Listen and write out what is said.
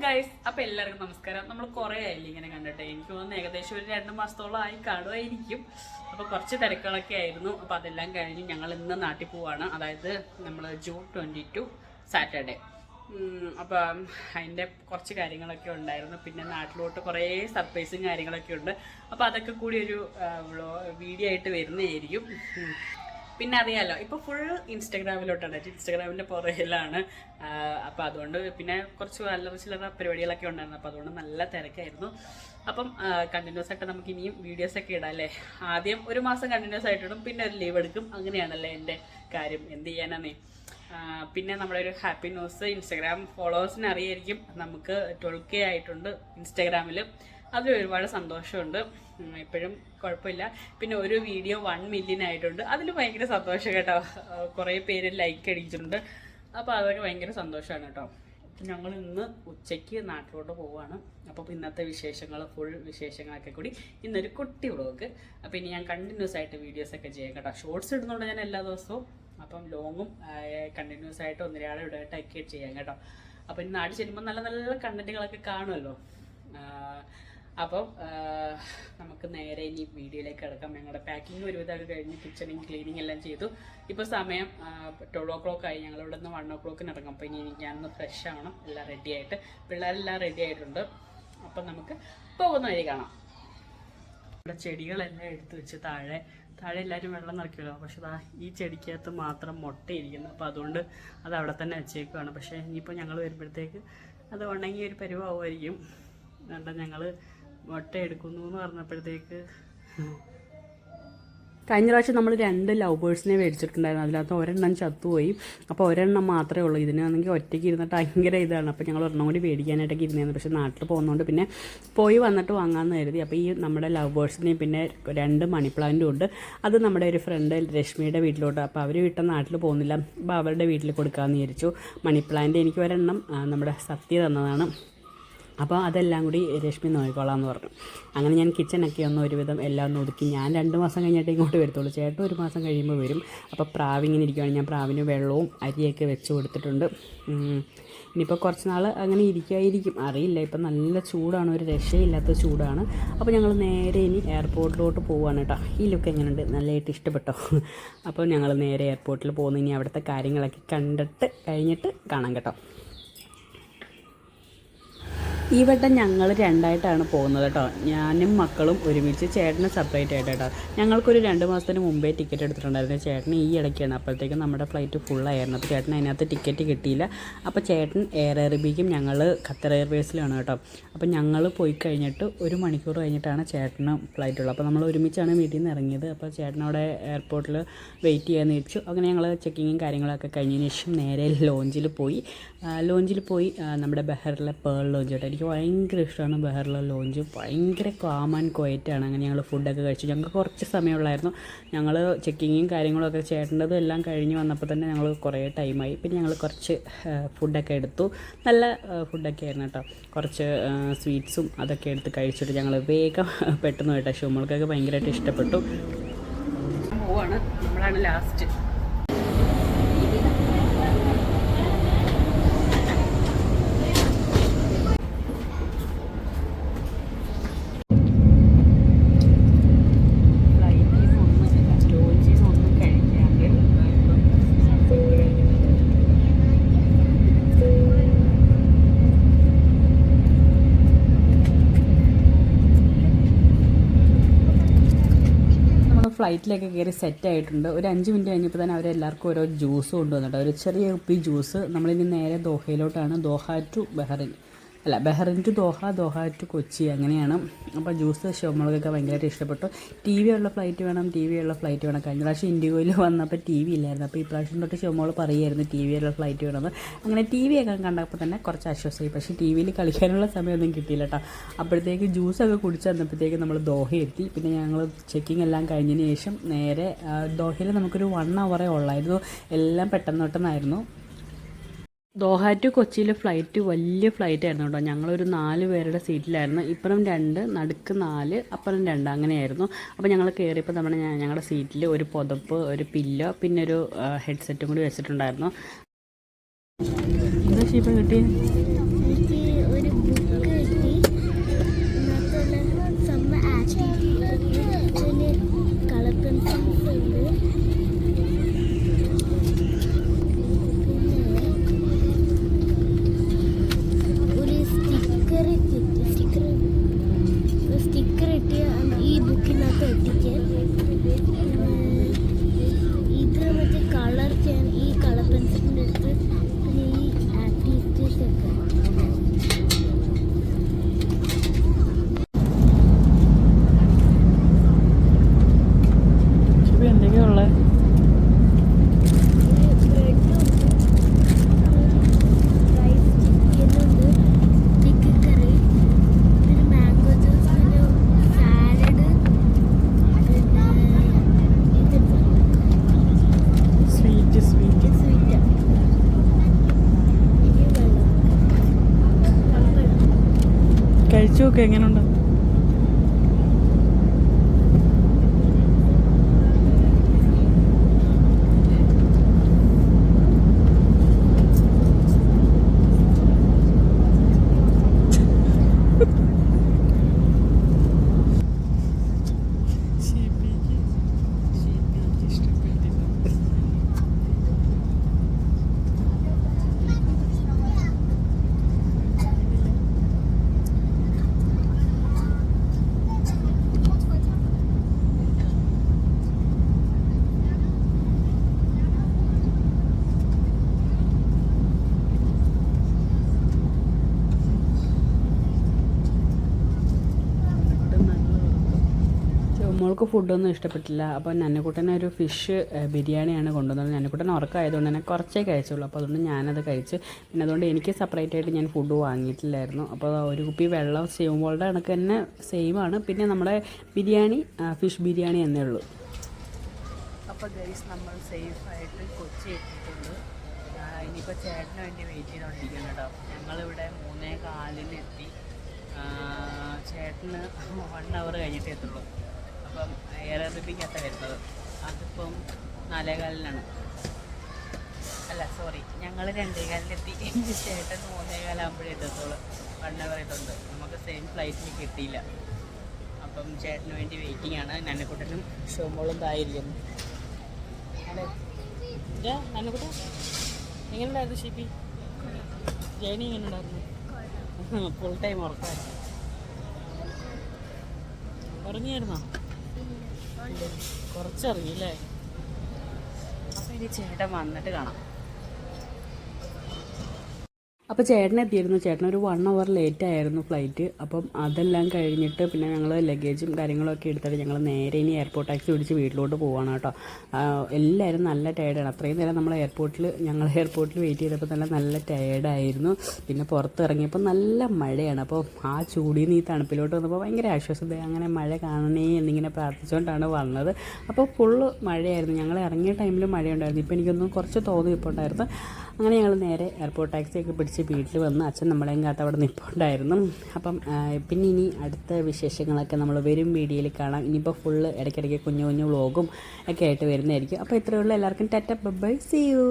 Guys, അപ്പോൾ എല്ലാവർക്കും നമസ്കാരം. നമ്മൾ കുറേ ആയില്ല ഇങ്ങനെ കണ്ടിട്ട്. എനിക്ക് തോന്നുന്നു ഏകദേശം ഒരു 2 മാസത്തോളം ആയി കാണുമായിരിക്കും. അപ്പോൾ കുറച്ച് തിരക്കുകളൊക്കെ ആയിരുന്നു. അപ്പോൾ അതെല്ലാം കഴിഞ്ഞ് ഞങ്ങൾ ഇന്ന് നാട്ടിൽ പോവാണ്. അതായത് നമ്മൾ ജൂൺ 22 സാറ്റർഡേ. അപ്പം അതിൻ്റെ കുറച്ച് കാര്യങ്ങളൊക്കെ ഉണ്ടായിരുന്നു. പിന്നെ നാട്ടിലോട്ട് കുറേ സർപ്രൈസും കാര്യങ്ങളൊക്കെ ഉണ്ട്. അപ്പോൾ അതൊക്കെ കൂടി ഒരു വീഡിയോ ആയിട്ട് വരുന്നതായിരിക്കും. പിന്നെ അറിയാമല്ലോ, ഇപ്പോൾ ഫുൾ ഇൻസ്റ്റാഗ്രാമിലോട്ടാണ്. ഇൻസ്റ്റാഗ്രാമിൻ്റെ പുറകിലാണ്. അപ്പോൾ അതുകൊണ്ട് പിന്നെ കുറച്ച് ചില്ലറ പരിപാടികളൊക്കെ ഉണ്ടായിരുന്നു. അപ്പോൾ അതുകൊണ്ട് നല്ല തിരക്കായിരുന്നു. അപ്പം കണ്ടിന്യൂസ് ആയിട്ട് നമുക്ക് ഇനിയും വീഡിയോസൊക്കെ ഇടാം അല്ലേ. ആദ്യം ഒരു മാസം കണ്ടിന്യൂസ് ആയിട്ടിടും, പിന്നെ ഒരു ലീവ് എടുക്കും. അങ്ങനെയാണല്ലേ എൻ്റെ കാര്യം. എന്ത് ചെയ്യാനാന്നേ. പിന്നെ നമ്മുടെ ഒരു ഹാപ്പി ന്യൂസ്, ഇൻസ്റ്റാഗ്രാം ഫോളോവേഴ്സിന് അറിയായിരിക്കും, നമുക്ക് 12K ആയിട്ടുണ്ട് ഇൻസ്റ്റാഗ്രാമിൽ. അതിൽ ഒരുപാട് സന്തോഷമുണ്ട്. ഇപ്പോഴും കുഴപ്പമില്ല. പിന്നെ ഒരു വീഡിയോ 1 മില്യൺ ആയിട്ടുണ്ട്. അതിൽ ഭയങ്കര സന്തോഷം കേട്ടോ. കുറേ പേര് ലൈക്ക് അടിച്ചിട്ടുണ്ട്. അപ്പോൾ അതൊക്കെ ഭയങ്കര സന്തോഷമാണ് കേട്ടോ. ഞങ്ങൾ ഇന്ന് ഉച്ചയ്ക്ക് നാട്ടിലോട്ട് പോവുകയാണ്. അപ്പോൾ ഇന്നത്തെ വിശേഷങ്ങൾ, ഫുൾ വിശേഷങ്ങളൊക്കെ കൂടി ഇന്നൊരു കുട്ടി വ്ളോഗ്. അപ്പോൾ ഇനി ഞാൻ കണ്ടിന്യൂസ് ആയിട്ട് വീഡിയോസൊക്കെ ചെയ്യാം കേട്ടോ. ഷോർട്സ് ഇടുന്നുണ്ട് ഞാൻ എല്ലാ ദിവസവും. അപ്പം ലോങ്ങും കണ്ടിന്യൂസ് ആയിട്ട് 1-2 ഇടായിട്ടൊക്കെ ചെയ്യാം കേട്ടോ. അപ്പോൾ ഇനി നാട്ടിൽ ചെല്ലുമ്പോൾ നല്ല നല്ല കണ്ടന്റുകളൊക്കെ കാണുമല്ലോ. അപ്പം നമുക്ക് നേരെ ഇനി വീഡിയോയിലേക്ക് കിടക്കാം. ഞങ്ങളുടെ പാക്കിങ് ഒരുവിധമൊക്കെ കഴിഞ്ഞ് കിച്ചണിങ് ക്ലീനിങ് എല്ലാം ചെയ്തു. ഇപ്പോൾ സമയം 12 o'clock ആയി. ഞങ്ങളിവിടെ നിന്ന് 1 o'clock ഇറങ്ങും. അപ്പോൾ ഇനി ഞാനൊന്ന് ഫ്രഷ് ആവണം. എല്ലാം റെഡി ആയിട്ട്, പിള്ളേരെല്ലാം റെഡി ആയിട്ടുണ്ട്. അപ്പം നമുക്ക് പോകുന്ന വഴി കാണാം. ഇവിടെ ചെടികളെല്ലാം എടുത്തു വെച്ച് താഴെ എല്ലാവരും വെള്ളം നിറയ്ക്കുമല്ലോ. പക്ഷെ ഈ ചെടിക്കകത്ത് മാത്രം മുട്ടയിരിക്കുന്നു. അപ്പോൾ അതുകൊണ്ട് അത് അവിടെ തന്നെ വെച്ചേക്കുവാണ്. പക്ഷേ ഇനിയിപ്പോൾ ഞങ്ങൾ വരുമ്പോഴത്തേക്ക് അത് ഉണങ്ങി ഒരു പരുവാകുമായിരിക്കും. വേണ്ട, ഞങ്ങൾ മുട്ട എടുക്കുന്നു എന്ന് പറഞ്ഞപ്പോഴത്തേക്ക് കഴിഞ്ഞ പ്രാവശ്യം നമ്മൾ 2 ലവ് ബേഴ്സിനെ മേടിച്ചിട്ടുണ്ടായിരുന്നു. അതിനകത്ത് ഒരെണ്ണം ചത്തുപോയി. അപ്പോൾ ഒരെണ്ണം മാത്രമേ ഉള്ളൂ. ഇതിനാണെങ്കിൽ ഒറ്റയ്ക്ക് ഇരുന്നിട്ട് ഭയങ്കര ഇതാണ്. അപ്പോൾ ഞങ്ങൾ ഒരെണ്ണം കൂടി മേടിക്കാനായിട്ടൊക്കെ ഇരുന്നായിരുന്നു. പക്ഷേ നാട്ടിൽ പോകുന്നതുകൊണ്ട് പിന്നെ പോയി വന്നിട്ട് വാങ്ങാമെന്ന് കരുതി. അപ്പോൾ ഈ നമ്മുടെ ലവ് ബേഴ്സിനെയും പിന്നെ 2 മണി പ്ലാന്റും ഉണ്ട്. അത് നമ്മുടെ ഒരു ഫ്രണ്ട് രശ്മിയുടെ വീട്ടിലോട്ട്. അപ്പോൾ അവർ വീട്ടിൽ നാട്ടിൽ പോകുന്നില്ല. അപ്പോൾ അവരുടെ വീട്ടിൽ കൊടുക്കാമെന്ന് വിചാരിച്ചു. മണി പ്ലാന്റ് എനിക്ക് ഒരെണ്ണം നമ്മുടെ സത്യ തന്നതാണ്. അപ്പോൾ അതെല്ലാം കൂടി രശ്മി നോക്കിക്കോളാമെന്ന് പറഞ്ഞു. അങ്ങനെ ഞാൻ കിച്ചണൊക്കെ ഒരുവിധം എല്ലാം ഒന്ന് ഒതുക്കി. ഞാൻ 2 മാസം കഴിഞ്ഞിട്ട് ഇങ്ങോട്ട് വരത്തുള്ളൂ. ചേട്ടൻ 1 മാസം കഴിയുമ്പോൾ വരും. അപ്പോൾ പ്രാവിങ്ങനെ ഇരിക്കുകയാണ്. ഞാൻ പ്രാവിന് വെള്ളവും അരിയൊക്കെ വെച്ച് കൊടുത്തിട്ടുണ്ട്. ഇനിയിപ്പോൾ കുറച്ച് നാൾ അങ്ങനെ ഇരിക്കുമായിരിക്കും, അറിയില്ല. ഇപ്പം നല്ല ചൂടാണ്, ഒരു രക്ഷയില്ലാത്ത ചൂടാണ്. അപ്പോൾ ഞങ്ങൾ നേരെ ഇനി എയർപോർട്ടിലോട്ട് പോവുകയാണ് കേട്ടോ. ഈ ലുക്ക് എങ്ങനെയുണ്ട്? നല്ലതായിട്ട് ഇഷ്ടപ്പെട്ടോ? അപ്പോൾ ഞങ്ങൾ നേരെ എയർപോർട്ടിൽ പോകുന്നു. ഇനി അവിടുത്തെ കാര്യങ്ങളൊക്കെ കണ്ടിട്ട് കഴിഞ്ഞിട്ട് കാണാം കേട്ടോ. ഈ വട്ടം ഞങ്ങൾ 2ആയിട്ടാണ് പോകുന്നത് കേട്ടോ. ഞാനും മക്കളും ഒരുമിച്ച്, ചേട്ടന് സെപ്പറേറ്റ് ആയിട്ട് കേട്ടോ. ഞങ്ങൾക്കൊരു 2 മാസത്തിന് മുമ്പേ ടിക്കറ്റ് എടുത്തിട്ടുണ്ടായിരുന്നു. ചേട്ടന് ഈ ഇടയ്ക്കാണ്. അപ്പോഴത്തേക്കും നമ്മുടെ ഫ്ലൈറ്റ് ഫുള്ളായിരുന്നു. അപ്പോൾ ചേട്ടന് അതിനകത്ത് ടിക്കറ്റ് കിട്ടിയില്ല. അപ്പോൾ ചേട്ടൻ എയർ അറേബ്യയ്ക്കും ഞങ്ങൾ ഖത്തർ എയർവേസിലാണ് കേട്ടോ. അപ്പോൾ ഞങ്ങൾ പോയി കഴിഞ്ഞിട്ട് 1 മണിക്കൂർ കഴിഞ്ഞിട്ടാണ് ചേട്ടന് ഫ്ലൈറ്റ് ഉള്ളത്. അപ്പോൾ നമ്മൾ ഒരുമിച്ചാണ് വീട്ടിൽ നിന്ന് ഇറങ്ങിയത്. അപ്പോൾ ചേട്ടനവിടെ എയർപോർട്ടിൽ വെയിറ്റ് ചെയ്യാമെന്ന് വെച്ചു. അങ്ങനെ ഞങ്ങൾ ചെക്കിങ്ങും കാര്യങ്ങളൊക്കെ കഴിഞ്ഞതിന് ശേഷം നേരെ ലോഞ്ചിൽ പോയി നമ്മുടെ ബഹറിലെ പേൾ ലോഞ്ച് കേട്ടോ. എനിക്ക് ഭയങ്കര ഇഷ്ടമാണ് ബഹറിലെ ലോഞ്ച്. ഭയങ്കര കാം ആൻഡ് ക്വയറ്റാണ്. അങ്ങനെ ഞങ്ങൾ ഫുഡൊക്കെ കഴിച്ചു. ഞങ്ങൾക്ക് കുറച്ച് സമയമുള്ളായിരുന്നു. ഞങ്ങൾ ചെക്കിങ്ങും കാര്യങ്ങളൊക്കെ ചേട്ടൻ്റെതും എല്ലാം കഴിഞ്ഞ് വന്നപ്പോൾ തന്നെ ഞങ്ങൾ കുറേ ടൈമായി. പിന്നെ ഞങ്ങൾ കുറച്ച് ഫുഡൊക്കെ എടുത്തു. നല്ല ഫുഡൊക്കെ ആയിരുന്നു കേട്ടോ. കുറച്ച് സ്വീറ്റ്സും അതൊക്കെ എടുത്ത് കഴിച്ചിട്ട് ഞങ്ങൾ വേഗം പെട്ടെന്ന് കേട്ടോ. ഷുമൾക്കൊക്കെ ഭയങ്കരമായിട്ട് ഇഷ്ടപ്പെട്ടു. പോവാണ്, നമ്മളാണ് ലാസ്റ്റ്. ഫ്ലൈറ്റിലേക്ക് കയറി സെറ്റായിട്ടുണ്ട്. ഒരു 5 മിനിറ്റ് കഴിഞ്ഞപ്പോൾ തന്നെ അവരെല്ലാവർക്കും ഓരോ ജ്യൂസ് കൊണ്ടുവന്നിട്ട്, ഒരു ചെറിയ കുപ്പി ജ്യൂസ്. നമ്മളിനി നേരെ ദോഹയിലോട്ടാണ്. ദോഹ ടു ബഹറിൻ, അല്ല Bahrain to Doha, Doha to Kochi, അങ്ങനെയാണ്. അപ്പോൾ ജ്യൂസ് ഷോമൾക്കൊക്കെ ഭയങ്കരമായിട്ട് ഇഷ്ടപ്പെട്ടു. ടി വി ഉള്ള ഫ്ലൈറ്റ് വേണം. കഴിഞ്ഞ പ്രാവശ്യം ഇൻഡിഗോയിൽ വന്നപ്പോൾ TV ഇല്ലായിരുന്നു. അപ്പോൾ ഈ പ്രാവശ്യം തൊട്ട് ഷോമോൾ പറയുമായിരുന്നു TV ഉള്ള ഫ്ലൈറ്റ് വേണമെന്ന്. അങ്ങനെ TV ഒക്കെ കണ്ടപ്പോൾ തന്നെ കുറച്ച് ആശ്വാസമായി. പക്ഷേ TVയിൽ കളിക്കാനുള്ള സമയമൊന്നും കിട്ടിയില്ല കേട്ടോ. അപ്പോഴത്തേക്ക് ജ്യൂസൊക്കെ കുടിച്ച് വന്നപ്പോഴത്തേക്ക് നമ്മൾ ദോഹ എത്തി. പിന്നെ ഞങ്ങൾ ചെക്കിങ് എല്ലാം കഴിഞ്ഞതിന് ശേഷം നേരെ ദോഹയിൽ നമുക്കൊരു 1 hour ഉള്ളായിരുന്നു. എല്ലാം പെട്ടെന്നായിരുന്നു. ദോഹ ടു കൊച്ചിയിലെ ഫ്ലൈറ്റ് വലിയ ഫ്ലൈറ്റ് ആയിരുന്നു കേട്ടോ. ഞങ്ങളൊരു 4 പേരുടെ സീറ്റിലായിരുന്നു. ഇപ്പുറം 2, നടുക്ക് 4, അപ്പുറം 2, അങ്ങനെയായിരുന്നു. അപ്പോൾ ഞങ്ങൾ കയറിയപ്പോൾ ഞങ്ങളുടെ സീറ്റിൽ ഒരു പുതപ്പ്, ഒരു പില്ലോ, പിന്നെ ഒരു ഹെഡ്സെറ്റും കൂടി വെച്ചിട്ടുണ്ടായിരുന്നു. എന്താ ഷീപ്പ കിട്ടി? ഒരു കഴിച്ചു നോക്കുക എങ്ങനെയുണ്ട്. മോൾക്ക് ഫുഡൊന്നും ഇഷ്ടപ്പെട്ടില്ല. അപ്പോൾ നന്നക്കുട്ടനെ ഒരു ഫിഷ് ബിരിയാണിയാണ് കൊണ്ടുവന്നത്. നന്നക്കുട്ടൻ ഉറക്കമായതുകൊണ്ട് തന്നെ കുറച്ചേ കഴിച്ചുള്ളൂ. അപ്പോൾ അതുകൊണ്ട് ഞാനത് കഴിച്ച്. പിന്നെ അതുകൊണ്ട് എനിക്ക് സെപ്പറേറ്റ് ആയിട്ട് ഞാൻ ഫുഡ് വാങ്ങിയിട്ടില്ലായിരുന്നു. അപ്പോൾ ഒരു കുപ്പി വെള്ളം ചെയ്യുമ്പോളുടെ കണക്ക് തന്നെ സെയിമാണ്. പിന്നെ നമ്മുടെ ബിരിയാണി ഫിഷ് ബിരിയാണി എന്നേ ഉള്ളൂ. അപ്പോൾ ഗൈസ് നമ്മൾ സേഫായിട്ട് കൊച്ചി എത്തിയിട്ടുണ്ട്. ഇനിയിപ്പോൾ ചേട്ടന് വേണ്ടി വെയിറ്റ് ചെയ്തുകൊണ്ടിരിക്കുന്നു കേട്ടോ. ഞങ്ങളിവിടെ 3:15 എത്തി. ചേട്ടന് 1 hour കഴിഞ്ഞിട്ടേ എത്തുള്ളൂ. അപ്പം എയർ അറേബ്യക്കകത്താണ് വരുന്നത്. അതിപ്പം 4:15 അല്ല സോറി, ഞങ്ങൾ 2:15 ചേട്ടൻ 3:15 ആകുമ്പോഴേ എത്തത്തുള്ളൂ. 1 hour ആയിട്ടുണ്ട്. നമുക്ക് സെയിം ഫ്ലൈറ്റിന് കിട്ടിയില്ല. അപ്പം ചേട്ടന് വേണ്ടി വെയിറ്റിംഗ് ആണ്. നന്നക്കുട്ടനും ഷോമോളും തായിരിക്കുന്നു. അതെ നന്നക്കുട്ട എങ്ങനെയുണ്ടായിരുന്നു ഷിപ്പി ജേണി? എങ്ങനെയുണ്ടായിരുന്നു? ഫുൾ ടൈം ഉറക്കമായിരുന്നു. ഉറങ്ങിയായിരുന്നോ? കുറച്ചിറങ്ങിയില്ലേ? അപ്പോൾ ഇനി ചേട്ടൻ വന്നിട്ട് കാണാം. അപ്പോൾ ചേട്ടനെത്തിയിരുന്നു. ചേട്ടനൊരു 1 hour ലേറ്റ് ആയിരുന്നു ഫ്ലൈറ്റ്. അപ്പം അതെല്ലാം കഴിഞ്ഞിട്ട് പിന്നെ ഞങ്ങൾ ലഗേജും കാര്യങ്ങളൊക്കെ എടുത്തിട്ട് ഞങ്ങൾ നേരെ ഇനി എയർപോർട്ട് ടാക്സി പിടിച്ച് വീട്ടിലോട്ട് പോവാണ് കേട്ടോ. എല്ലാവരും നല്ല ടയേർഡാണ്. അത്രയും നേരം നമ്മൾ ഞങ്ങൾ എയർപോർട്ടിൽ വെയിറ്റ് ചെയ്തപ്പോൾ തന്നെ നല്ല ടയേർഡായിരുന്നു. പിന്നെ പുറത്ത് ഇറങ്ങിയപ്പോൾ നല്ല മഴയാണ്. അപ്പോൾ ആ ചൂടിൽ നിന്ന് ഈ തണുപ്പിലോട്ട് വന്നപ്പോൾ ഭയങ്കര ആശ്വാസം. അങ്ങനെ മഴ കാണണേ എന്നിങ്ങനെ പ്രാർത്ഥിച്ചുകൊണ്ടാണ് വന്നത്. അപ്പോൾ ഫുള്ള് മഴയായിരുന്നു. ഞങ്ങൾ ഇറങ്ങിയ ടൈമിൽ മഴയുണ്ടായിരുന്നു. ഇപ്പോൾ എനിക്കൊന്നും കുറച്ച് തോന്നിപ്പോണ്ടായിരുന്നു. അങ്ങനെ ഞങ്ങൾ നേരെ എയർപോർട്ട് ടാക്സിയൊക്കെ പിടിച്ച് വീട്ടിൽ വന്ന് അച്ഛൻ നമ്മളെയും കാത്ത് അവിടെ നിൽപ്പുണ്ടായിരുന്നു. അപ്പം പിന്നെ ഇനി അടുത്ത വിശേഷങ്ങളൊക്കെ നമ്മൾ വരും വീഡിയോയിൽ കാണാം. ഇനിയിപ്പോൾ ഫുള്ള് ഇടയ്ക്കിടയ്ക്ക് കുഞ്ഞു കുഞ്ഞു വ്ളോഗും ഒക്കെ ആയിട്ട് വരുന്നതായിരിക്കും. അപ്പോൾ ഇത്രയേ ഉള്ളൂ. എല്ലാവർക്കും tata bye bye, see U.